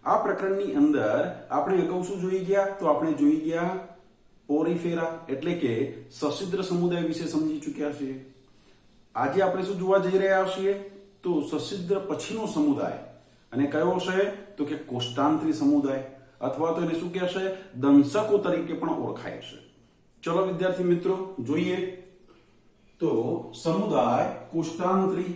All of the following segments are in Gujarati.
આ પ્રકરણની અંદર આપણે અગાઉ શું જોઈ ગયા? તો આપણે જોઈ ગયા પોરીફેરા એટલે કે સછિદ્ર સમુદાય વિશે સમજી ચૂક્યા છીએ. આજે આપણે શું જોવા જઈ રહ્યા છીએ? તો સછિદ્ર પછીનો સમુદાય, અને કયો છે? તો કે કોષ્ટાંતરી સમુદાય, અથવા તો એને શું કહેશે? દંશકો તરીકે પણ ઓળખાય છે. ચલો વિદ્યાર્થી મિત્રો જોઈએ તો સમુદાય કોષ્ટાંતરી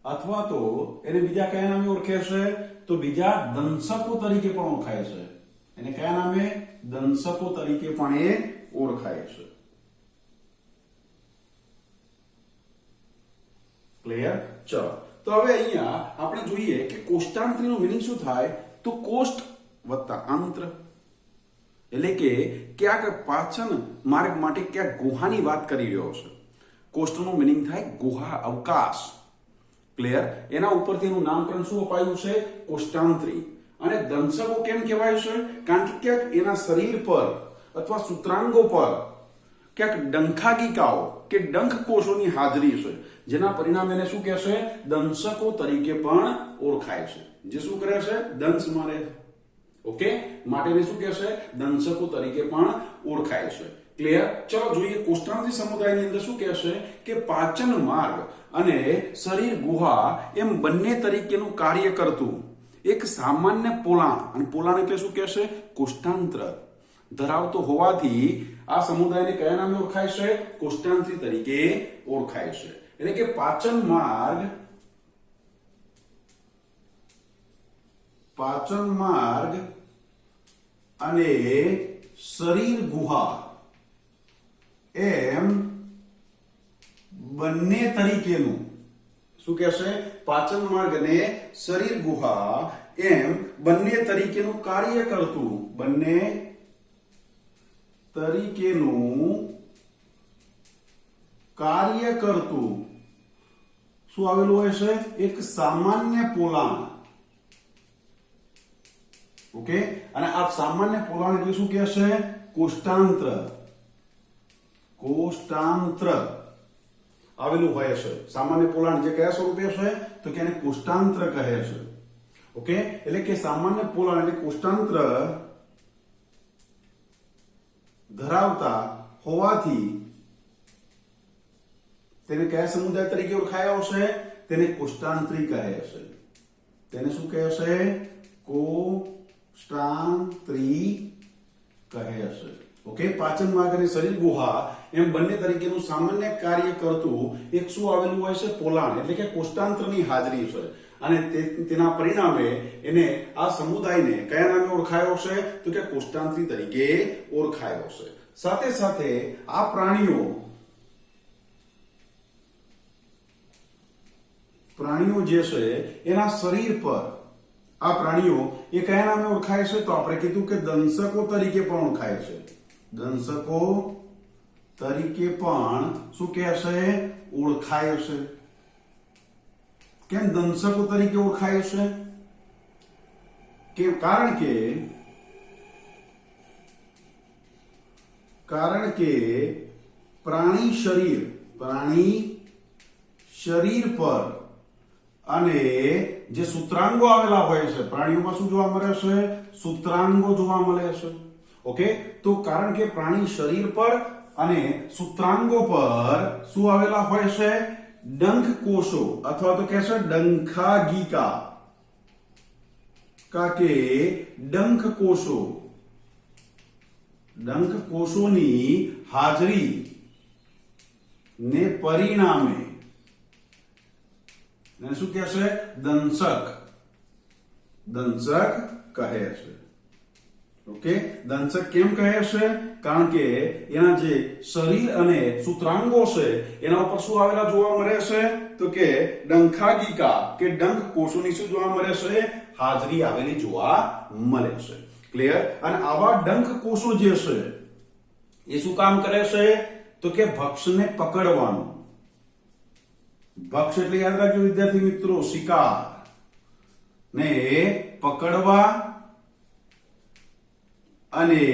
અથવા તો એને બીજા કયા નામે ઓળખે છે? તો બીજા દંશકો તરીકે પણ ઓળખાય છે. એને કયા નામે? દંશકો તરીકે પણ એ ઓળખાય છે. ક્લિયર? ચલો તો હવે અહીંયા આપણે જોઈએ કે કોષ્ટાંતરીનો મીનિંગ શું થાય? તો કોષ્ટ વત્તા આંત્ર, એટલે કે ક્યાંક પાચન માર્ગ માટે ક્યાંક ગુહાની વાત કરી રહ્યો છે. કોષ્ટનો મીનિંગ થાય ગુહા, અવકાશ. ક્લિયર? એના ઉપરથી એનું નામકરણ શું અપાયું છે? કોષ્ટાંતરી. અને દંશકો કેમ કહેવાય છે? કારણ કે ક્યાંક એના શરીર પર અથવા સૂત્રાંગો પર ક્યાંક ડંખાગિકાઓ કે ડંખ કોષોની હાજરી છે, જેના પરિણામે એને શું કહેશે? દંશકો તરીકે પણ ઓળખાય છે. જે શું કરે છે? દંશ મારે. ઓકે, માટે એને શું કહેશે? દંશકો તરીકે પણ ઓળખાય છે. ક્લિયર? ચલો જોઈએ કોષ્ટાંતરી સમુદાયની અંદર શું કહેશે કે પાચન માર્ગ અને શરીર ગુહા એમ બંને તરીકેનું કાર્ય કરતું એક સામાન્ય પોલાણ, અને પોલાણ એટલે શું કહેશે? કોષ્ટાંત્ર ધરાવતો હોવાથી આ સમુદાયને કયા નામે ઓળખાય છે? કોષ્ટાંતરી તરીકે ઓળખાય છે. એટલે કે પાચન માર્ગ અને શરીર ગુહા એમ બંને તરીકેનું શું કહેશે? પાચન માર્ગ અને શરીર ગુહા એમ બંને તરીકેનું કાર્ય કરતું, બંને તરીકેનું કાર્ય કરતું શું આવેલું હોય છે? એક સામાન્ય પોલાણ. ઓકે, અને આ સામાન્ય પોલાણ એટલે શું કહેશે? કોષ્ટાંત્ર. કોષ્ટાંત્ર આવેલું હોય છે. સામાન્ય પોલાણ જે કયા સ્વરૂપે છે? તો કે એને કોષ્ટાંત્ર કહે છે. ઓકે, એટલે કે સામાન્ય પોલાણ એટલે કોષ્ટાંત્ર ધરાવતા હોવાથી તેને કયા સમુદાય તરીકે ઓળખાયો છે? તેને કોષ્ટાંતરી કહે છે. તેને શું કહે છે? કોષ્ટાંતરી કહે છે. ઓકે, પાચન માર્ગ અને શરીર ગુહા એમ બંને તરીકેનું સામાન્ય કાર્ય કરતું એક શું આવેલું હોય છે? પોલાણ, એટલે કે કોષ્ટાંત્રની હાજરી છે. અને તેના પરિણામે એને આ સમુદાયને કયા નામે ઓળખાયો છે? તો કે કોષ્ટાંતરી તરીકે ઓળખાયો છે. સાથે સાથે આ પ્રાણીઓ જે છે એના શરીર પર આ પ્રાણીઓ એ કયા નામે ઓળખાય છે? તો આપણે કીધું કે દંશકો તરીકે પણ ઓળખાય છે. દંશકો તરીકે પણ શું કહેશે? ઓળખાય છે. કેમ દંશકો તરીકે ઓળખાય છે? કારણ કે પ્રાણી શરીર પર અને જે સૂત્રાંગો આવેલા હોય છે, પ્રાણીઓમાં શું જોવા મળે છે? સૂત્રાંગો જોવા મળે છે. ઓકે, તો કારણ કે પ્રાણી શરીર પર અને સૂત્રાંગો પર શું આવેલા હોય છે? ડંખ કોષો અથવા તો કહેશે ડંખાગિકા કે ડંખ કોષોની હાજરી ને પરિણામે શું કહેશે? દંશક કહે છે. ઓકે, દંશક કેમ કહે છે? કારણ કે એના જે શરીર અને સૂત્રાંગો છે એના ઉપર શું આવેલા જોવા મળે છે? તો કે ડંખાગિકા કે ડંખ કોષોની શું જોવા મળે છે? હાજરી આવેલી જોવા મળે છે. ક્લિયર? અને આવા ડંખ કોષો જે છે એ શું કામ કરે છે? તો કે ભક્ષને પકડવાનું. ભક્ષ એટલે યાદ રાખજો વિદ્યાર્થી મિત્રો, શિકાર ને પકડવા અને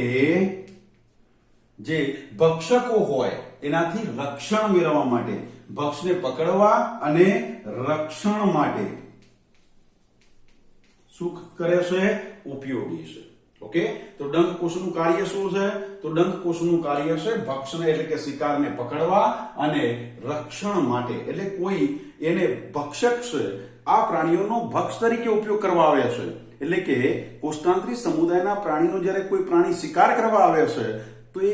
જે ભક્ષકો હોય એનાથી રક્ષણ મેળવવા માટે, ભક્ષને પકડવા અને રક્ષણ માટે શું કરે છે? ઉપયોગી છે. ઓકે, તો ડંખ કોષનું કાર્ય શું છે? તો ડંખ કોષનું કાર્ય છે ભક્ષને એટલે કે શિકારને પકડવા અને રક્ષણ માટે, એટલે કોઈ એને ભક્ષક છે આ પ્રાણીઓનો ભક્ષ તરીકે ઉપયોગ કરવા આવે છે. એટલે કે કોષ્ટાંતરી સમુદાયના પ્રાણીનો જ્યારે કોઈ પ્રાણી શિકાર કરવા આવે છે તો એ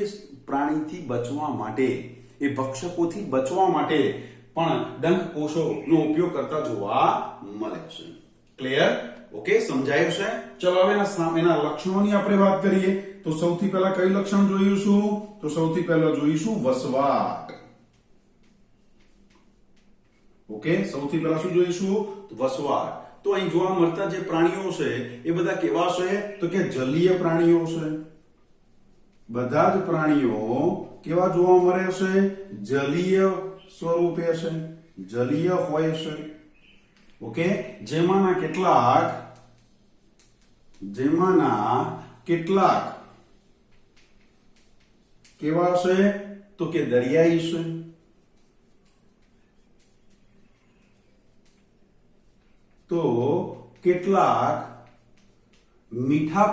પ્રાણીથી બચવા માટે, એ ભક્ષકોથી બચવા માટે પણ ડંખ કોષોનો ઉપયોગ કરતા જોવા મળે છે. ક્લિયર? ઓકે, સમજાયું છે? ચલો હવે એના લક્ષણોની આપણે વાત કરીએ તો સૌથી પહેલા કઈ લક્ષણ જોઈશું? તો સૌથી પહેલા જોઈશું વસવાટ. ઓકે, સૌથી પહેલા શું જોઈશું? વસવાટ. તો અહીં જોવા મળતા જે પ્રાણીઓ છે એ બધા કેવા છે? તો કે જલીય પ્રાણીઓ છે. બધા જ પ્રાણીઓ કેવા જોવા મળે છે? જલીય સ્વરૂપે છે, જલીય હોય છે. ઓકે, જેમાંના કેટલાક કેવા છે? તો કે દરિયાઈ છે, તો કેટલાક મીઠા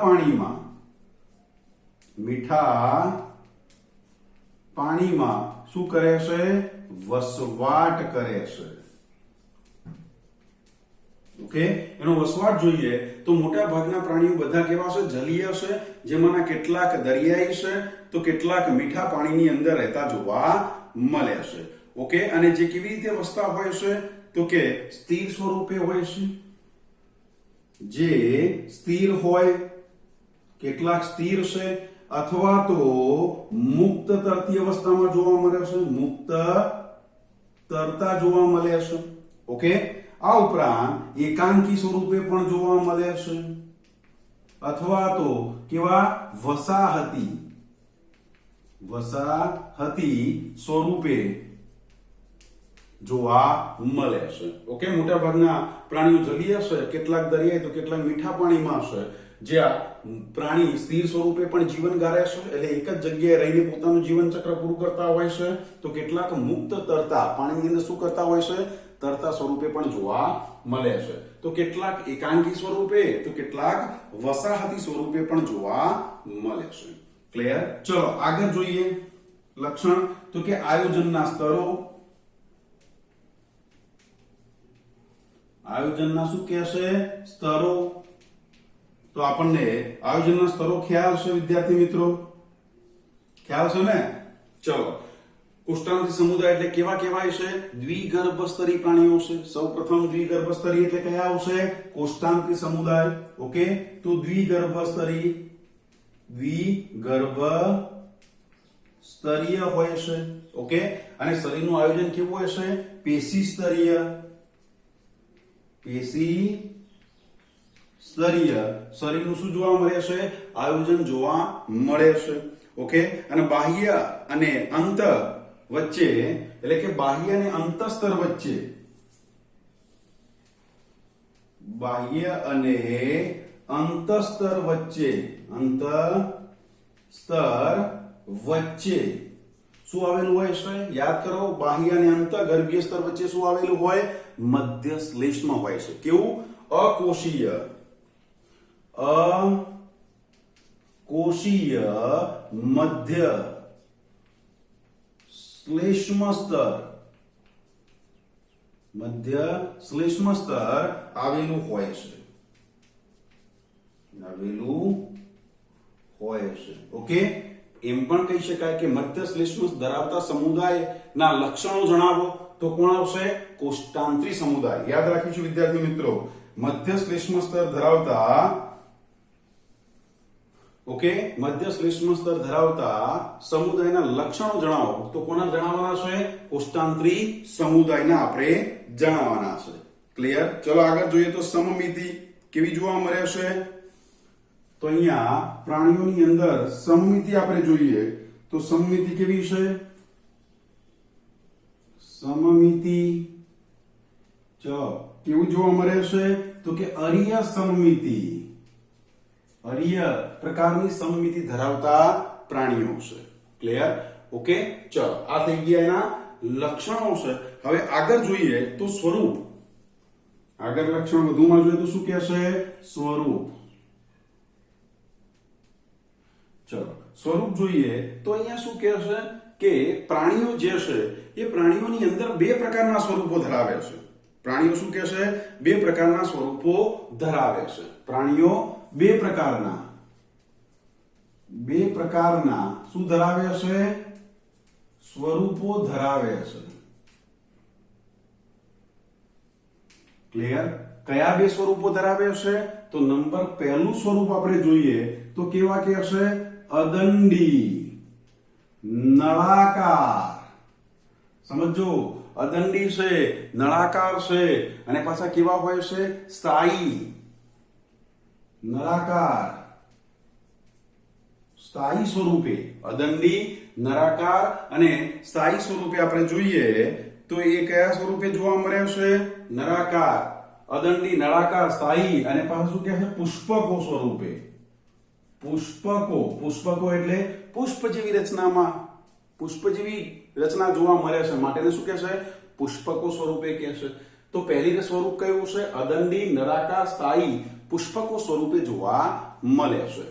પાણીમાં શું કરે છે? વસવાટ કરે છે. ઓકે, એનો વસવાટ જોઈએ તો મોટા ભાગના પ્રાણીઓ બધા કેવા છે? જલીય છે, જેમાંના કેટલાક દરિયાઈ છે, તો કેટલાક મીઠા પાણીની અંદર રહેતા જોવા મળે છે. ઓકે, અને જે કેવી રીતે વસતા હોય છે? તો કે સ્થિર સ્વરૂપે હોય છે, જે સ્થિર હોય, કેટલાક સ્થિર છે, અથવા તો મુક્ત તરતી અવસ્થામાં જોવા મળે છે, મુક્ત તરતા જોવા મળે છે. ઓકે, આ ઉપરાંત એકાંકી સ્વરૂપે પણ જોવા મળે છે, અથવા તો કેવા? વસાહતી સ્વરૂપે જોવા મળે છે. ઓકે, મોટા ભાગના પ્રાણીઓ જલીય છે, કેટલાક દરિયાઈ તો કેટલાક મીઠા પાણીમાં છે. જ્યાં પ્રાણી સ્થિર સ્વરૂપે પણ જીવન ગાળે છે, એટલે એક જ જગ્યાએ રહીને પોતાનું જીવન ચક્ર પૂરું કરતા હોય છે, તો કેટલાક મુક્ત તરતા પાણીની અંદર શું કરતા હોય છે? તરતા સ્વરૂપે પણ જોવા મળે છે. તો કેટલાક એકાંકી સ્વરૂપે તો કેટલાક વસાહતી સ્વરૂપે પણ જોવા મળે છે. ક્લિયર? ચલો આગળ જોઈએ લક્ષણ, તો કે આયોજનના સ્તરો. આયોજનના શું કહે છે? સ્તરો. તો આપણને આયોજનના સ્તરો ખ્યાલ છે વિદ્યાર્થી મિત્રો? ખ્યાલ છે ને? ચલો, કોષ્ટાંતરી સમુદાય એટલે કેવા કહેવાય છે? દ્વિગર્ભસ્તરી પ્રાણીઓ છે. સૌપ્રથમ દ્વિગર્ભસ્તરી એટલે કયા આવશે? કોષ્ટાંતરી સમુદાય. ઓકે, તો દ્વિગર્ભસ્તરીય હોય છે. ઓકે, અને શરીરનું આયોજન કેવું હોય છે? પેશી સ્તરીય. શરીરનું શું જોવા મળે છે? આયોજન જોવા મળે છે. ઓકે, અને બાહ્ય અને અંત વચ્ચે, એટલે કે બાહ્ય અને અંતસ્તર વચ્ચે, બાહ્ય અને અંતસ્તર વચ્ચે શું આવેલું હોય છે? યાદ કરો, બાહ્ય અને અંત ગર્ભીય સ્તર વચ્ચે શું આવેલું હોય? મધ્ય શ્લેષ્મ હોય છે. કેવું? અકોષીય મધ્ય શ્લેષ્મ સ્તર આવેલું હોય છે. ઓકે, એમ પણ કહી શકાય કે મધ્ય શ્લેષ્મ ધરાવતા સમુદાયના લક્ષણો જણાવો તો કોણ આવશે? કોષ્ટાંતરી સમુદાય. યાદ રાખીશું વિદ્યાર્થી મિત્રો, મધ્ય શ્લેષ્મ સ્તર ધરાવતા, ઓકે, મધ્ય શ્લેષ્મ સ્તર ધરાવતા સમુદાયના લક્ષણો જણાવો તો કોના જણાવવાના છે? કોષ્ટાંતરી સમુદાયના આપણે જણાવવાના છે. ક્લિયર? ચલો આગળ જોઈએ તો સમમિતિ કેવી જોવા મળે છે? તો અહીંયા પ્રાણીઓની અંદર સમમિતિ આપણે જોઈએ તો સમમિતિ કેવી છે? સમમિતિ કેવું જોવા મળે છે? તો કે અરીય સમમિતિ. અરીય પ્રકારની સમમિતિ ધરાવતા પ્રાણીઓ છે. ક્લિયર? ઓકે, ચલો આ થઈ ગયા એના લક્ષણો છે. હવે આગળ જોઈએ તો સ્વરૂપ. આગળ લક્ષણ વધુમાં જોઈએ તો શું કહેશે? સ્વરૂપ. ચલો સ્વરૂપ જોઈએ તો અહીંયા શું કહેશે કે પ્રાણીઓ જે છે એ પ્રાણીઓની અંદર બે પ્રકારના સ્વરૂપો ધરાવે છે. પ્રાણીઓ શું કહેશે? બે પ્રકારના સ્વરૂપો ધરાવે છે. પ્રાણીઓ બે પ્રકારના શું ધરાવે છે? સ્વરૂપો ધરાવે છે. ક્લિયર? કયા બે સ્વરૂપો ધરાવે છે? તો નંબર પહેલું સ્વરૂપ આપણે જોઈએ તો કેવા કહેશે? અદંડી, નળાકાર. સમજો, અદંડી છે, નળાકાર છે અને પાછા કેવા હોય છે? સ્થાયી. નળાકાર સ્થાયી સ્વરૂપે. અદંડી, નળાકાર અને સ્થાયી સ્વરૂપે આપણે જોઈએ તો એ કયા સ્વરૂપે જોવા મળે છે? નળાકાર, અદંડી, નળાકાર, સ્થાયી અને પાછું શું કહે છે? પુષ્પકો સ્વરૂપે. પુષ્પકો એટલે પુષ્પ જેવી રચનામાં, પુષ્પ જેવી રચના જોવા મળે છે માટે શું કહેશે? પુષ્પકો સ્વરૂપે કહેશે. તો પહેલી સ્વરૂપ કયું છે? અદંડી, નળાકાર, સ્થાયી, પુષ્પકો સ્વરૂપે જોવા મળે છે.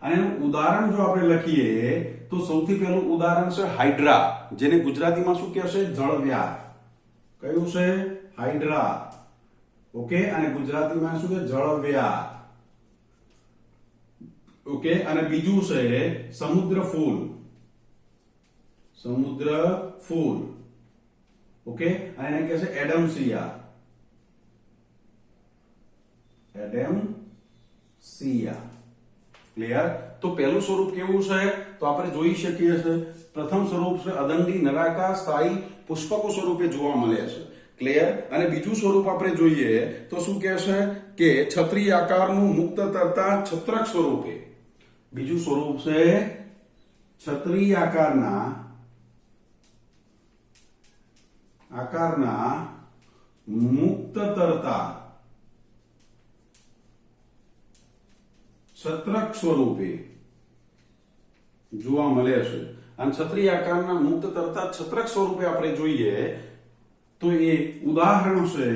અને એનું ઉદાહરણ જો આપણે લખીએ તો સૌથી પહેલું ઉદાહરણ છે હાઇડ્રા, જેને ગુજરાતીમાં શું કહેશે? જળવ્યાર. કયું છે? હાઇડ્રા. ઓકે, અને ગુજરાતીમાં શું છે? જળવ્યાર. ઓકે, અને બીજું છે સમુદ્ર ફૂલ. ઓકે, અને એને કહે છે એડમસિયા. ક્લિયર? તો પહેલું સ્વરૂપ કેવું છે? તો આપણે જોઈ શકીએ છીએ પ્રથમ સ્વરૂપ છે અદંડી, નળાકાર, સ્થાયી, પુષ્પકો સ્વરૂપે જોવા મળે છે. ક્લિયર? અને બીજું સ્વરૂપ આપણે જોઈએ તો શું કહેશે? કે છત્રી આકારનું મુક્ત તરતા છત્રક સ્વરૂપે. બીજું સ્વરૂપ છે છત્રી આકારના મુક્ત તરતા છત્રક સ્વરૂપે જોવા મળે છે. અને છત્રી આકારના મુક્ત તરતા છત્રક સ્વરૂપે આપણે જોઈએ તો એ ઉદાહરણ છે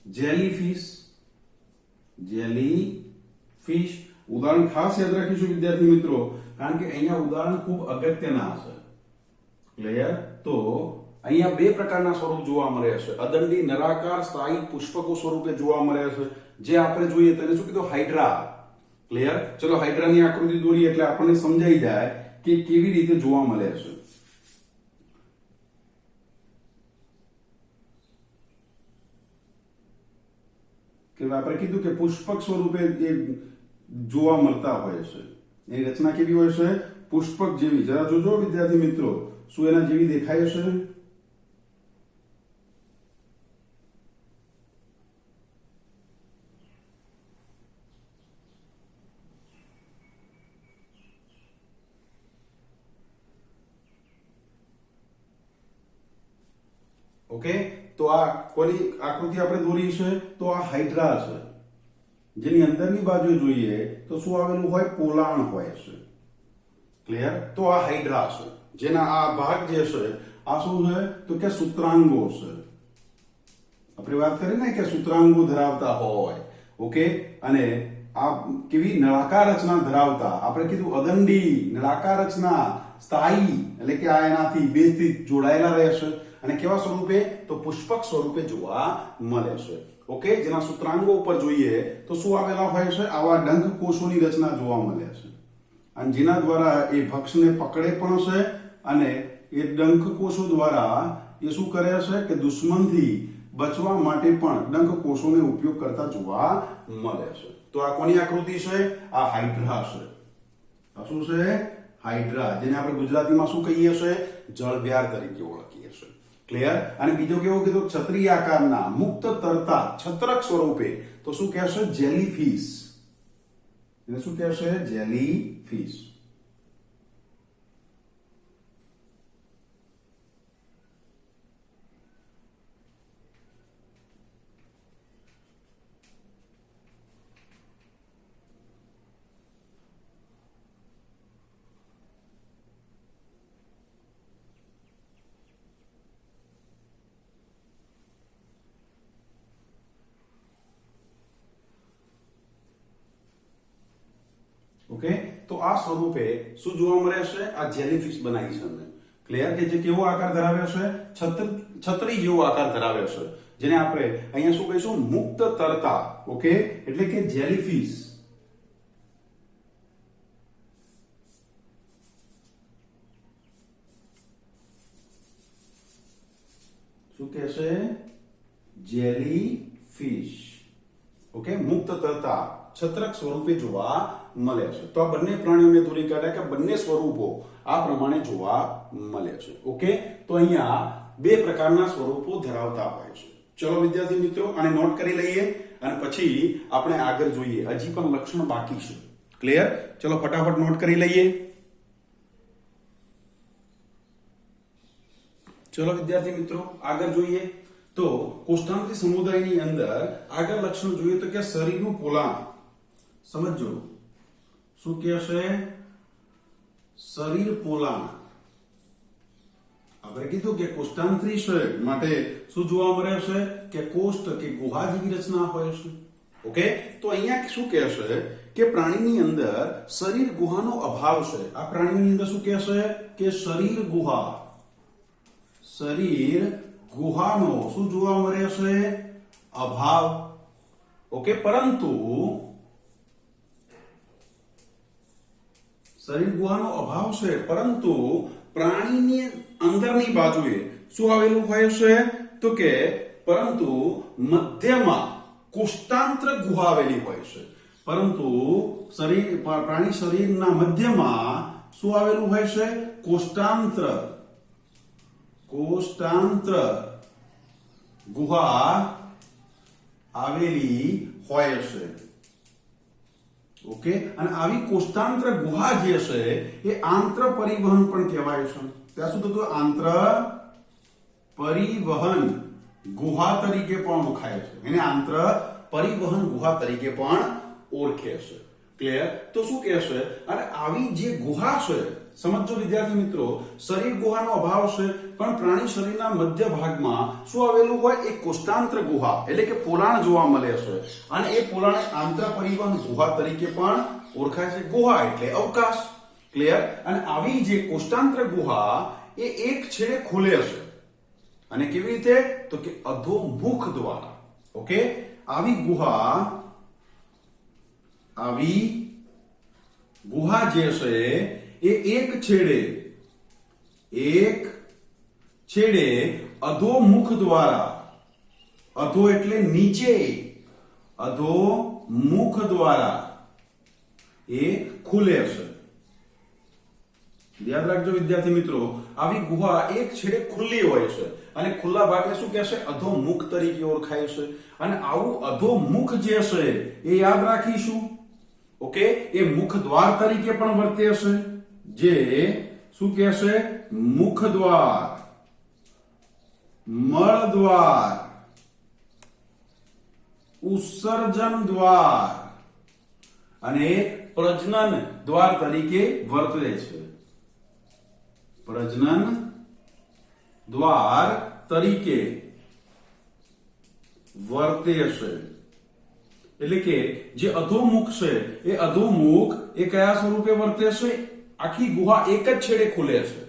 જેલીફિશ. ઉદાહરણ ખાસ યાદ રાખીશું વિદ્યાર્થી મિત્રો, કારણ કે અહીંયા ઉદાહરણ ખૂબ અગત્યના છે. ક્લિયર? તો અહીંયા બે પ્રકારના સ્વરૂપ જોવા મળે છે. અદંડી, નળાકાર, સ્થાયી, પુષ્પકો સ્વરૂપે જોવા મળે છે. જે આપણે જોઈએ તેને શું કીધું? હાઇડ્રા. ક્લિયર? ચલો હાઇડ્રાની આકૃતિ દોરીએ એટલે આપણને સમજાઈ જાય કે કેવી રીતે જોવા મળે છે. કે આપણે કીધું કે પુષ્પક સ્વરૂપે એ જોવા મળતા હોય છે. એની રચના કેવી હોય છે? પુષ્પક જેવી. જરા જોજો વિદ્યાર્થી મિત્રો, શું એના જેવી દેખાય છે? ઓકે, તો આ કોની આકૃતિ આપણે દોરી છે? તો આ હાઇડ્રા છે, જેની અંદરની બાજુ જોઈએ તો શું આવેલું હોય? પોલાણ હોય છે. ક્લિયર? તો આ હાઇડ્રા છે, જેના આ ભાગ જે છે આ શું છે? તો કે સૂત્રાંગો છે. આપણે વાત કરી ને કે સૂત્રાંગો ધરાવતા હોય. ઓકે, અને આ કેવી? નળાકાર રચના ધરાવતા. આપણે કીધું અદંડી, નળાકાર રચના, સ્થાયી એટલે કે આ એનાથી બેથી જોડાયેલા રહેશે. અને કેવા સ્વરૂપે? તો પુષ્પક સ્વરૂપે જોવા મળે છે. ઓકે, જેના સૂત્રાંગો ઉપર જોઈએ તો શું આવેલા હોય છે? આવા ડંખ કોષોની રચના જોવા મળે છે. અને જેના દ્વારા એ ભક્ષને પકડે પણ છે અને એ ડંખ કોષો દ્વારા એ શું કરે છે કે દુશ્મનથી બચવા માટે પણ ડંખ કોષોનો ઉપયોગ કરતા જોવા મળે છે. તો આ કોની આકૃતિ છે? આ હાઇડ્રા છે. આ શું છે? હાઇડ્રા, જેને આપણે ગુજરાતીમાં શું કહીએ છીએ? જળવ્યાર તરીકે ઓળખીએ છીએ. ક્લિયર? અને બીજો કેવો કીધું? છત્રી આકારના મુક્ત તરતા છત્રક સ્વરૂપે. તો શું કહેશે? જેલીફિશ. એને શું કહેશે? જેલીફિશ. તો આ સ્વરૂપે શું જોવા મળે છે? આ જેલીફિશ બનાવી છે અમે. ક્લિયર? કે જે કેવો આકાર ધરાવે છે? છત્રી જેવો આકાર ધરાવે છે, જેને આપણે અહીંયા શું કહીશું? મુક્ત તરતા. ઓકે, એટલે કે જેલીફિશ. શું કહે છે? જેલીફિશ. ઓકે, મુક્ત તરતા છત્રક સ્વરૂપે જોવા મળે છે. તો આ બંને પ્રાણીઓને દોરી કાઢ્યા કે બંને સ્વરૂપો આ પ્રમાણે જોવા મળે છે. ઓકે, તો અહીંયા બે પ્રકારના સ્વરૂપો ધરાવતા હોય છે. ચલો વિદ્યાર્થી મિત્રો, આને નોટ કરી લઈએ અને પછી આપણે આગળ જોઈએ. હજી પણ લક્ષણ બાકી છે. ક્લિયર? ચલો ફટાફટ નોટ કરી લઈએ. ચલો વિદ્યાર્થી મિત્રો, આગળ જોઈએ. તો કોષ્ટાંત્રી સમુદાયની અંદર આગળ લક્ષણ જોઈએ તો કે શરીરનું પોલાણ. સમજો શું કહે છે? શરીર પોલાણ. આપણે કીધું કે કોષ્ટાંત્રી છે માટે શું જોવા મળે છે? કે કોષ્ટ કે ગુહા જેવી રચના હોય છે. ઓકે, તો અહીંયા શું કહે છે? કે પ્રાણીની અંદર શરીર ગુહાનો અભાવ છે. આ પ્રાણીની અંદર શું કહે છે? કે શરીર ગુહા. શરીર ગુહાનો શું જોવા મળે છે? અભાવ. ઓકે, પરંતુ શરીર ગુહાનો અભાવ છે, પરંતુ પ્રાણીની અંદરની બાજુએ શું આવેલું હોય છે? તો કે પરંતુ મધ્યમાં કોષ્ટાંત્ર ગુહા આવેલી હોય છે. પરંતુ પ્રાણી શરીરના મધ્યમાં શું આવેલું હોય છે? કોષ્ટાંત્ર ગુહા આવેલી હોય છે. ઓકે, અને આવી કોષ્ટાંત્ર ગુહા જે છે એ આંત્ર પરિવહન પણ કહેવાય છે. ત્યાં સુધી તો આંત્ર પરિવહન ગુહા તરીકે પણ ઓળખાય છે. એને આંત્ર પરિવહન ગુહા તરીકે પણ ઓળખે છે. ક્લિયર? તો શું કહે છે? અને આવી જે ગુહા છે, સમજો વિદ્યાર્થી મિત્રો, શરીર ગુહાનો અભાવ છે, પણ પ્રાણી શરીરના મધ્ય ભાગમાં શું આવેલું હોય? એક કોષ્ટાંત્ર ગુહા એટલે કે પોલાણ જોવા મળે છે. અને એ પોલાણ આંતર પરિવહન ગુહા તરીકે પણ ઓળખાય છે. ગુહા એટલે અવકાશ. ક્લિયર? અને આવી જે કોષ્ટાંત્ર ગુહા એ એક છેડે ખુલે છે. અને કેવી રીતે? તો કે અધોમુખ દ્વારા. ઓકે, આવી ગુહા જે છે એ એક છેડે અધોમુખ દ્વારા, અધો એટલે નીચે, અધોમુખ દ્વારા એ ખુલે છે. યાદ રાખજો વિદ્યાર્થી મિત્રો, આવી ગુહા એક છેડે ખુલ્લી હોય છે અને ખુલ્લા ભાગને શું કહેશે? અધોમુખ તરીકે ઓળખાય છે. અને આવું અધોમુખ જે છે એ યાદ રાખીશું. ઓકે, એ મુખ દ્વાર તરીકે પણ વર્તે છે. જે શું કહેશે? મુખ દ્વાર, મળ દ્વાર, ઉત્સર્જન દ્વાર અને પ્રજનન દ્વાર તરીકે વર્તે છે. પ્રજનન દ્વાર તરીકે વર્તે છે. એટલે કે જે અધોમુખ છે એ અધોમુખ એ કયા સ્વરૂપે વર્તે છે? આખી ગુહા એક જ છેડે ખુલે છે.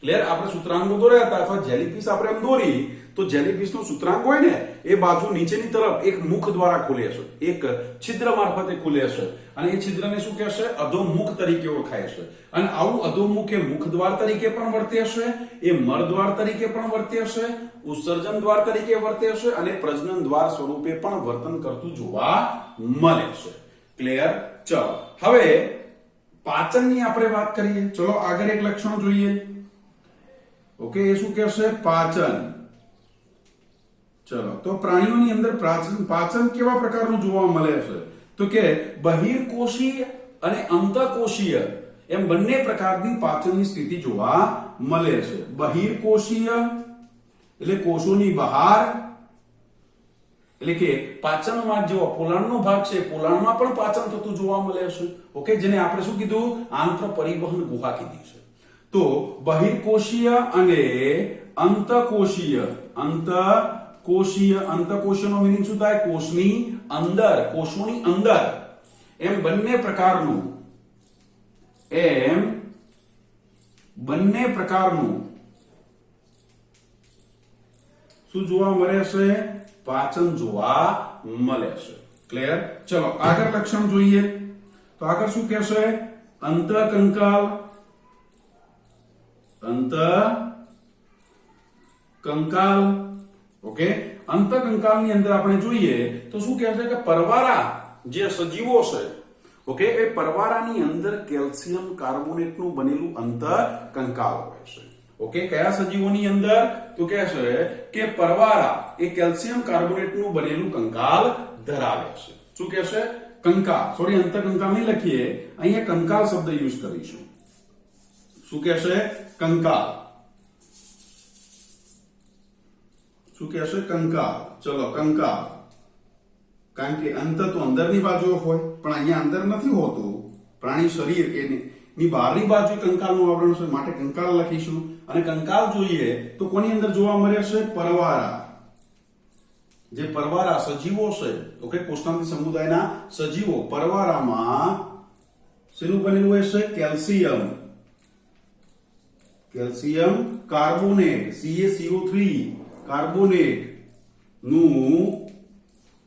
ક્લિયર? આપણે સૂત્રાંગો દોર્યા હતા, અથવા જેલીફિશ આપણે એમ દોરી તો જેલીફિશ નું સૂત્રાંગ હોય ને એ બાજુ નીચેની તરફ એક મુખ દ્વારા ખુલે છે, એક છિદ્ર મારફતે ખુલે છે. અને એ છિદ્રને શું કહેશે? અધોમુખ તરીકે ઓળખાય છે. અને આવું અધોમુખ એ મુખ દ્વાર તરીકે પણ વર્તે છે, એ મળ દ્વાર તરીકે પણ વર્તે છે, ઉત્સર્જન દ્વાર તરીકે વર્તે છે અને પ્રજનન દ્વાર સ્વરૂપે પણ વર્તન કરતું જોવા મળે છે. ક્લિયર? ચલો હવે પાચનની આપણે વાત કરીએ. ચલો આગળ એક લક્ષણ જોઈએ. ઓકે, એ શું કહેશે? પાચન. ચલો, તો પ્રાણીઓની અંદર પાચન કેવા પ્રકારનું જોવા મળે છે? તો કે બહિર્કોષીય અને અંતઃકોષીય એમ બંને પ્રકારની પાચનની સ્થિતિ જોવા મળે છે. બહિર્કોષીય એટલે કોષોની બહાર, એટલે કે પાચનમાં જેવો પોલાણનો ભાગ છે, પોલાણમાં પણ પાચન થતું જોવા મળે છે. ઓકે, જેને આપણે શું કીધું? આંત્ર પરિવહન ગુહા કીધી છે. તો બહિર્કોષીય અને અંતઃકોષીય, અંતઃકોષીયનો મીનિંગ શું થાય? કોષની અંદર, કોષોની અંદર એમ બંને પ્રકારનું એમ બંને પ્રકારનું શું જોવા મળે છે? પાચન જોવા મળે છે. ક્લિયર? ચલો આગળ લક્ષણ જોઈએ તો આગળ શું કહેશે? અંતઃકંકાલ ઓકે. અંતઃકંકાલની અંદર આપણે જોઈએ તો શું કહે છે કે પરવારા જે સજીવો છે, ઓકે, એ પરવારાની અંદર કેલ્શિયમ કાર્બોનેટનું બનેલું અંતઃકંકાલ હોય છે. ઓકે, કયા સજીવોની અંદર? તો કહે છે કે પરવારા એ કેલ્શિયમ કાર્બોનેટનું બનેલું કંકાલ ધરાવે છે. શું કહે છે? કંકાલ. સોરી, અંતઃકંકાલ નહીં લખીએ, અહીંયા કંકાલ શબ્દ યુઝ કરીશું. શું કહે છે? કંકાલ. શું કહે છે? કંકાલ. ચલો કંકાલ. કારણ કે અંત તો અંદરની બાજુ હોય, પણ અહીંયા અંદર નથી હોતું. પ્રાણી શરીર એની બહારની બાજુ કંકાલનું આવરણ છે, માટે કંકાલ લખીશું. અને કંકાલ જોઈએ તો કોની અંદર જોવા મળે છે? પરવારા. જે પરવારા સજીવો છે, ઓકે, કોષ્ટાંત્રી સમુદાયના સજીવો પરવારામાં શેનું બનેલું હોય છે? કેલ્શિયમ કાર્બોનેટ, CaCO3 કાર્બોનેટ નું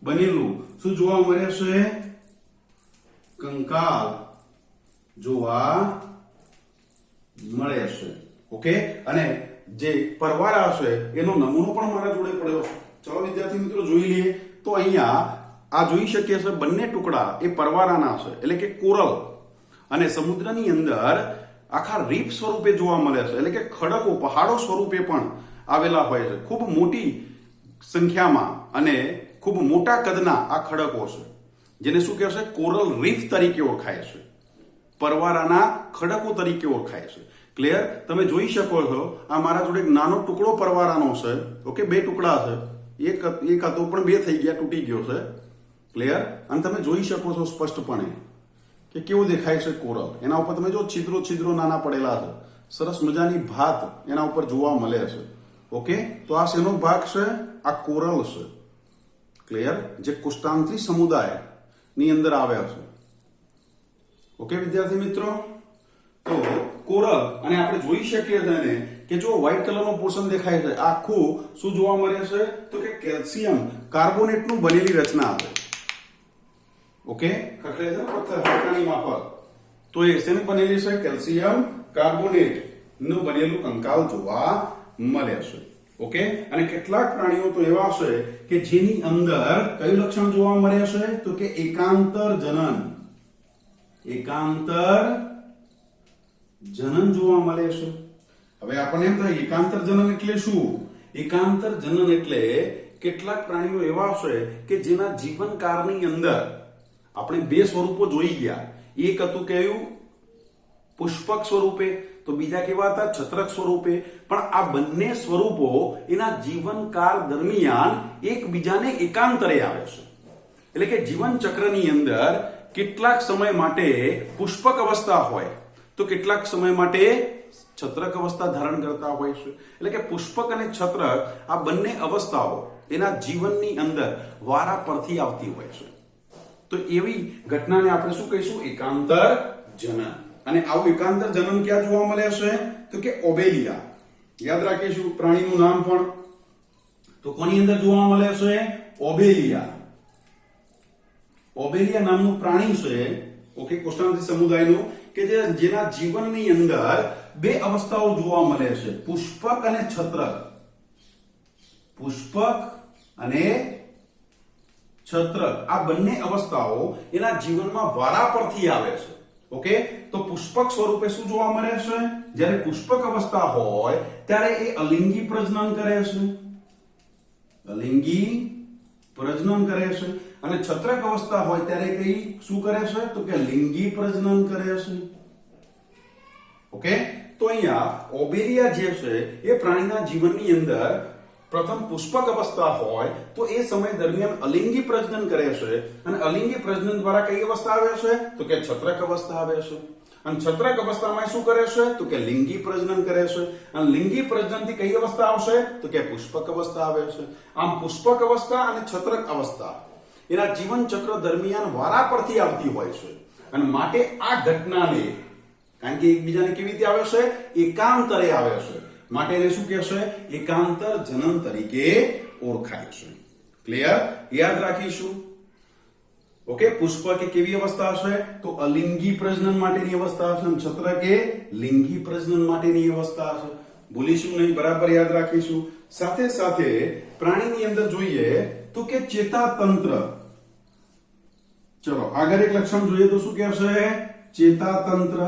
બનેલું શું જોવા મળે છે? કંકાલ જોવા મળે છે. ઓકે, અને જે પરવારા છે એનો નમૂનો પણ મારા જોડે પડ્યો છે. ચલો વિદ્યાર્થી મિત્રો જોઈ લઈએ. તો અહીંયા આ જોઈ શકીએ છે બંને ટુકડા એ પરવારાના છે, એટલે કે કોરલ, અને સમુદ્રની અંદર આખા રીફ સ્વરૂપે જોવા મળે છે, એટલે કે ખડકો પહાડો સ્વરૂપે પણ આવેલા હોય છે. ખૂબ મોટી સંખ્યામાં અને ખૂબ મોટા કદના આ ખડકો છે, જેને શું કહેશે? કોરલ રીફ તરીકે ઓળખાય છે, પરવારાના ખડકો તરીકે ઓળખાય છે. ક્લિયર? તમે જોઈ શકો છો આ મારા જોડે એક નાનો ટુકડો પરવારાનો છે. ઓકે, બે ટુકડા છે, એક હતો પણ બે થઈ ગયા, તૂટી ગયો છે. ક્લિયર? અને તમે જોઈ શકો છો સ્પષ્ટપણે કે કેવો દેખાય છે કોરલ. એના ઉપર તમે જો છિદ્રો નાના પડેલા છે, સરસ મજાની ભાત એના ઉપર જોવા મળે છે. ઓકે, તો આ શેનો ભાગ છે? આ કોરલ છે. ક્લિયર? જે કોષ્ટાંત્રી સમુદાય ની અંદર આવ્યા છે. ઓકે વિદ્યાર્થી મિત્રો, તો કોરલ, અને આપણે જોઈ શકીએ છીએ કે જો વ્હાઇટ કલરનો પોર્શન દેખાય છે, આખું શું જોવા મળે છે? તો કે કેલ્શિયમ કાર્બોનેટનું બનેલી રચના છે. ઓકે, ખખડે છે પથ્થર હાડકાની માફક, તો એ શેનું બનેલી છે? કેલ્શિયમ કાર્બોનેટ નું બનેલું કંકાલ જોવા મળે છે. ઓકે, અને કેટલાક પ્રાણીઓ તો એવા છે કે જેની અંદર કયું લક્ષણ જોવા મળે છે? તો કે એકાંતર જનન જોવા મળે છે. હવે આપણને એમ થાય એકાંતર જનન એટલે શું? એકાંતર જનન એટલે કેટલાક પ્રાણીઓ એવા છે કે જેના જીવનકાળની અંદર આપણે બે સ્વરૂપો જોઈ ગયા. એક હતું કયું? પુષ્પક સ્વરૂપે, તો બીજા કેવા હતા? છત્રક સ્વરૂપે. પણ આ બંને સ્વરૂપો એના જીવનકાળ દરમિયાન એકબીજાને એકાંતરે આવે છે. એટલે કે જીવન ચક્રની અંદર કેટલાક સમય માટે પુષ્પક અવસ્થા હોય તો કેટલાક સમય માટે છત્રક અવસ્થા ધારણ કરતા હોય છે. એટલે કે પુષ્પક અને છત્રક આ બંને અવસ્થાઓ એના જીવનની અંદર વારા પરથી આવતી હોય છે. તો એવી ઘટનાને આપણે શું કહીશું? એકાંતર જનન. અને આવું એકાંતર જનન ક્યાં જોવા મળે છે? તો કે ઓબેલિયા. યાદ રાખીશું પ્રાણીનું નામ પણ. તો કોની અંદર જોવા મળે છે? ઓબેલિયા. ઓબેલિયા નામનું પ્રાણી છે, ઓકે, કોષ્ટાંત્રી સમુદાયનું, કે જેના જીવનની અંદર બે અવસ્થાઓ જોવા મળે છે, પુષ્પક અને છત્રક. પુષ્પક અને છત્રક આ બંને અવસ્થાઓ એના જીવનમાં વારા પરથી આવે છે. ઓકે, તો પુષ્પક સ્વરૂપે શું જોવા મળે છે? જ્યારે પુષ્પક અવસ્થા હોય ત્યારે એ અલિંગી પ્રજનન કરે છે. અલિંગી પ્રજનન કરે છે. અને છત્રક અવસ્થા હોય ત્યારે કઈ શું કરે છે? તો કે લિંગી પ્રજનન કરે છે. ઓકે, તો અહીંયા ઓબેલિયા જે છે એ પ્રાણીના જીવનની અંદર પ્રથમ પુષ્પક અવસ્થા હોય તો એ સમય દરમિયાન અલિંગી પ્રજનન કરે છે. અને અલિંગી પ્રજનન દ્વારા કઈ અવસ્થા આવે છે? તો કે છત્રક અવસ્થા આવે છે. અને છત્રક અવસ્થામાં શું કરે છે? તો કે લિંગી પ્રજનન કરે છે. અને લિંગી પ્રજનનથી કઈ અવસ્થા આવશે? તો કે પુષ્પક અવસ્થા આવે છે. આમ પુષ્પક અવસ્થા અને છત્રક અવસ્થા એના જીવન ચક્ર દરમિયાન વારા પરથી આવતી હોય છે. અને માટે આ ઘટનાને કારણ કે એકબીજાને કેવી રીતે આવે છે? એકાંતરે આવે છે, માટે એને શું કહેશે? એકાંતર જનન તરીકે ઓળખાય છે. ક્લિયર? યાદ રાખીશું. ઓકે, પુષ્પ કે કેવી અવસ્થા હશે? તો અલિંગી પ્રજનન માટેની અવસ્થા હશે, અને છત્ર કે લિંગી પ્રજનન માટેની અવસ્થા હશે. ભૂલીશું નહીં, બરાબર યાદ રાખીશું. સાથે સાથે પ્રાણીની અંદર જોઈએ તો કે ચેતાતંત્ર. ચલો આગળ એક લક્ષણ જોઈએ તો શું કહેશે? ચેતાતંત્ર.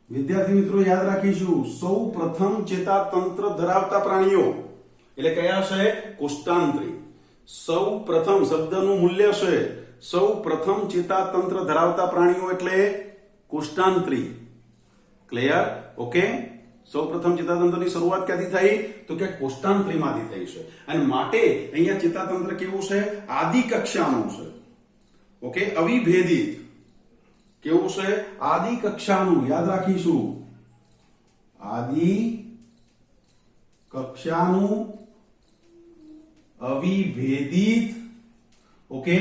વિદ્યાર્થી મિત્રો યાદ રાખીશું, સૌ પ્રથમ ચેતાતંત્ર ધરાવતા પ્રાણીઓ એટલે કયા છે? કોષ્ટાંત્રી. સૌ પ્રથમ શબ્દનું મૂલ્ય છે, સૌ પ્રથમ ચેતાતંત્ર ધરાવતા પ્રાણીઓ એટલે કોષ્ટાંત્રી. ક્લિયર? ઓકે, સૌ પ્રથમ ચેતાતંત્રની શરૂઆત ક્યાંથી થઈ? તો કે કોષ્ટાંત્રીમાંથી થઈ છે. અને માટે અહીંયા ચેતાતંત્ર કેવું છે? આદિ કક્ષાનું છે. ઓકે, અવિભેદિત. કેવું છે? આદિ કક્ષાનું. યાદ રાખીશું, આદિ કક્ષાનું, અવિભેદિત. ઓકે,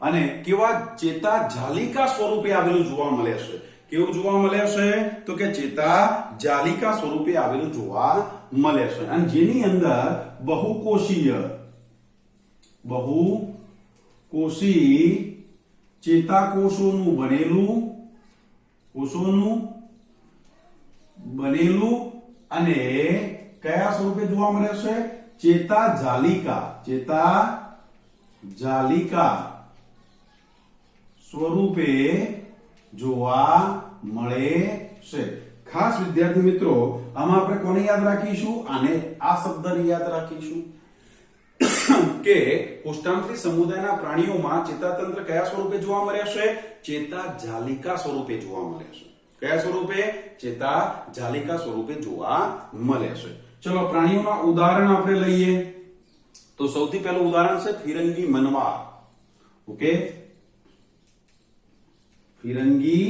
અને કેવા? ચેતા જાલિકા સ્વરૂપે આવેલું જોવા મળે છે. કેવું જોવા મળે છે? તો કે ચેતા જાલિકા સ્વરૂપે આવેલું જોવા મળે છે, અને જેની અંદર બહુકોષી ચેતાકોષોનું બનેલું અને કયા સ્વરૂપે જોવા મળે છે? ચેતા જાલિકા સ્વરૂપે જોવા મળે છે. ખાસ વિદ્યાર્થી મિત્રો, આમાં આપણે કોને યાદ રાખીશું? આને, આ શબ્દને યાદ રાખીશું કે કોષ્ટાંત્રી સમુદાયના પ્રાણીઓમાં ચેતાતંત્ર કયા સ્વરૂપે જોવા મળે છે? ચેતા જાલિકા સ્વરૂપે જોવા મળે છે. કયા સ્વરૂપે? ચેતા જાલિકા સ્વરૂપે જોવા મળે છે. ચલો પ્રાણીઓના ઉદાહરણ આપણે લઈએ તો સૌથી પહેલું ઉદાહરણ છે ફિરંગી મનવાર. ઓકે, ફિરંગી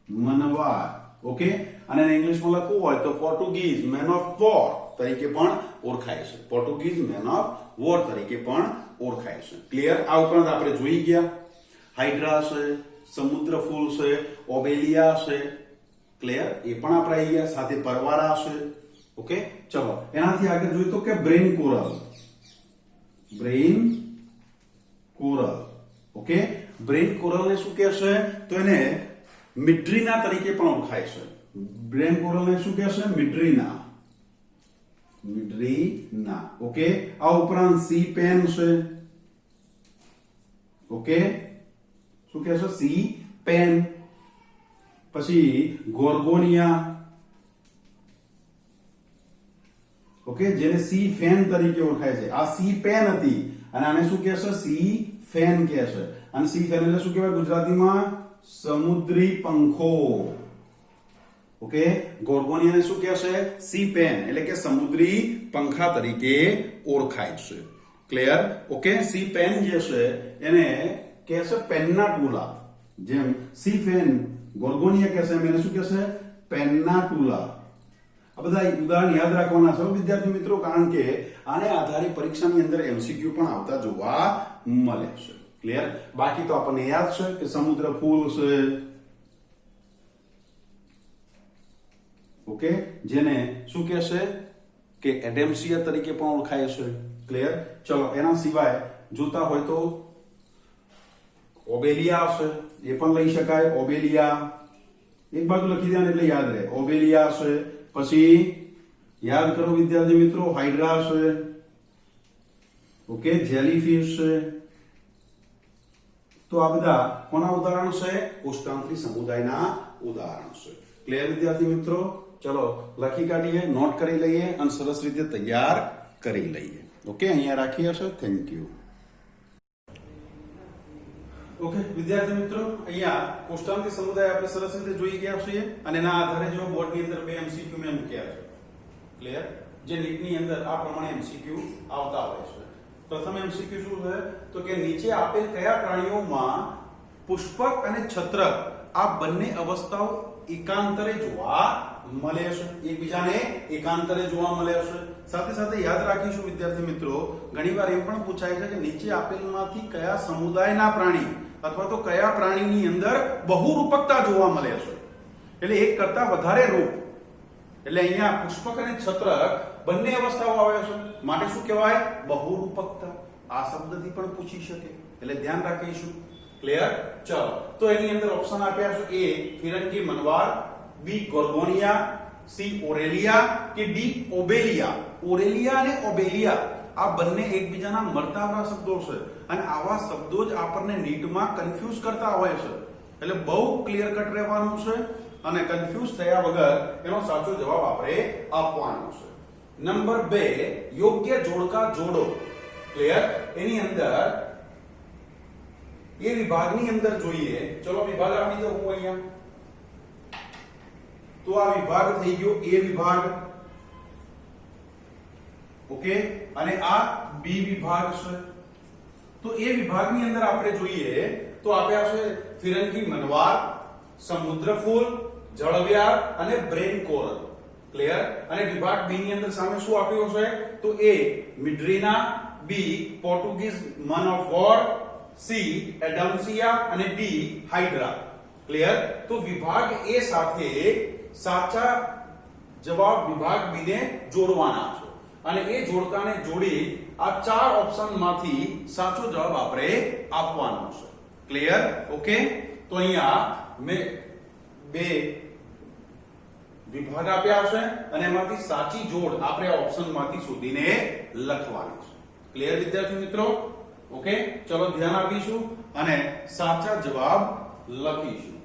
મનવાર. ઓકે, અને ઇંગ્લિશમાં લખવું હોય તો પોર્ટુગીઝ મેન ઓફ વોર તરીકે પણ ઓળખાય છે. પોર્ટુગીઝ મેન ઓફ વોર તરીકે પણ ઓળખાય છે. ક્લિયર? આ ઉપરાંત આપણે જોઈ ગયા હાઇડ્રા છે, સમુદ્ર ફૂલ છે, ઓબેલિયા છે. ક્લિયર? એ પણ આપણે આવી ગયા. સાથે પરવાળા છે. ઓકે, ચલો એનાથી આગળ જોઈએ તો કે બ્રેન કોરલ. ઓકે, બ્રેન કોરલને શું કહેશે? તો એને મિડ્રીના તરીકે પણ ઓળખાય છે. બ્રેન કોરલને શું કહેશે? મિડ્રીના. ઓકે, આ ઉપરાંત સી પેન છે. ઓકે, શું કહેશે? Sea pen. પછી ગોર્ગોનિયા. ઓકે, જેને સી ફેન તરીકે ઓળખાય છે. આ સી પેન હતી અને આને શું કહેશે? સી ફેન કહેશે. અને સી ફેન એટલે શું કહેવાય ગુજરાતીમાં? સમુદ્રી પંખો. ઓકે, ગોર્ગોનિયાને શું કહેશે? સી પેન એટલે કે સમુદ્રી પંખા તરીકે ઓળખાય છે. ક્લિયર? ઓકે, સી પેન જે છે એને કહેશે પેન્નાટુલા. જેમ સી ફેન ગોર્ગોનિયા કહેશે એમ એને શું કહેશે? પેન્નાટુલા. આ બધા ઉદાહરણ યાદ રાખવાના છે વિદ્યાર્થી મિત્રો, કારણ કે આને આધારે પરીક્ષાની અંદર એમસીક્યુ પણ આવતા જોવા મળે છે. ક્લિયર? બાકી તો આપણને યાદ છે કે સમુદ્ર ફૂલ છે. ઓકે, જેને શું કહેશે? કે એડેમ્સિયા તરીકે પણ ઓળખાય છે. ક્લિયર? ચલો એના સિવાય જોતા હોય તો ઓબેલિયા છે, એ પણ લઈ શકાય. ઓબેલિયા એક બાજુ લખી દેવાનું એટલે યાદ રહે. ઓબેલિયા છે. પછી યાદ કરો વિદ્યાર્થી મિત્રો, હાઇડ્રા છે. ઓકે, જેલીફિશ છે. તો આ બધા કોના ઉદાહરણ છે? કોષ્ટાંત્રી સમુદાયના ઉદાહરણ છે. ક્લિયર વિદ્યાર્થી મિત્રો? ચલો લખી કાઢીએ, નોટ કરી લઈએ અને સરસ રીતે તૈયાર કરી લઈએ. ઓકે, અહીંયા રાખીએ છે. Thank you. ઓકે વિદ્યાર્થી મિત્રો, અહીંયા કોષ્ટાંત્રી સમુદાય આપણે સરસ રીતે જોઈ ગયા છીએ અને એના આધારે જો બોર્ડની અંદર બે એમસીક્યુ મેં મૂક્યા છે. ક્લિયર? જે નીટની અંદર આ પ્રમાણે એમસીક્યુ આવતા હોય છે. પ્રથમ એમસીક્યુ શું છે? તો કે નીચે આપેલ કયા પ્રાણીઓમાં પુષ્પક અને છત્રક આ બંને અવસ્થાઓ એકાંતરે જોવા મળે છે? એકબીજાને એકાંતરે જોવા મળે છે. સાથે સાથે યાદ રાખીશું વિદ્યાર્થી મિત્રો, ઘણીવાર એમ પણ પૂછાય છે કે નીચે આપેલમાંથી કયા સમુદાયના પ્રાણી અથવા તો કયા પ્રાણીની અંદર બહુરૂપકતા જોવા મળે છે? એટલે એક કરતા વધારે રૂપ. એટલે અહીંયા પુષ્પક અને છત્રક બંને અવસ્થાઓ આવે છે, માટે શું કહેવાય? બહુરૂપકતા. આ શબ્દથી પણ પૂછી શકે, એટલે ધ્યાન રાખીશું. ક્લિયર? ચલો, તો એની અંદર ઓપ્શન આપ્યા છે: એ ફિરંગી મનવાર, બી ગોર્ગોનિયા, સી ઓરેલિયા કે ડી ઓબેલિયા. ઓરેલિયા અને ઓબેલિયા આ બંને એકબીજાના મળતાવરા શબ્દો છે, અને આવા શબ્દો જ આપણને નીટમાં કન્ફ્યુઝ કરતા હોય છે. એટલે બહુ ક્લિયર કટ રહેવાનું છે, અને કન્ફ્યુઝ થયા વગર એનો સાચો જવાબ આપણે આપવાનો છે. નંબર 2, યોગ્ય જોડકા જોડો. ક્લિયર? એની અંદર એ વિભાગની અંદર જોઈએ. ચલો વિભાગ આપી દઉં હું અહીંયા. તો આ વિભાગ થઈ ગયો એ વિભાગ. ઓકે, અને આ બી વિભાગ છે. તો એ વિભાગની અંદર આપણે જોઈએ તો આપ્યા છે ફિરંગી મનવાર, સમુદ્ર ફૂલ, જળવ્યાર અને બ્રેન કોરલ. ક્લિયર? અને વિભાગ બી ની અંદર સામે શું આપ્યું છે? તો એ મિડ્રીના, બી પોર્ટુગીઝ મન ઓફ વોર, સી એડમ્સિયા અને ડી હાઇડ્રા. ક્લિયર? તો વિભાગ એ સાથે સાચા જવાબ વિભાગ બી ને જોડવાના છે, અને એ જોડકાને જોડી આ 4 ઓપ્શન માંથી સાચો જવાબ આપણે આપવાનો છે. ક્લિયર? ઓકે, તો અહીંયા મેં 2 વિભાગ આપ્યા છે, અને એમાંથી સાચી જોડ આપણે ઓપ્શન માંથી શોધીને લખવાની છે. ક્લિયર વિદ્યાર્થી મિત્રો? ઓકે, ચલો ધ્યાન આપીશું અને સાચા જવાબ લખીશું.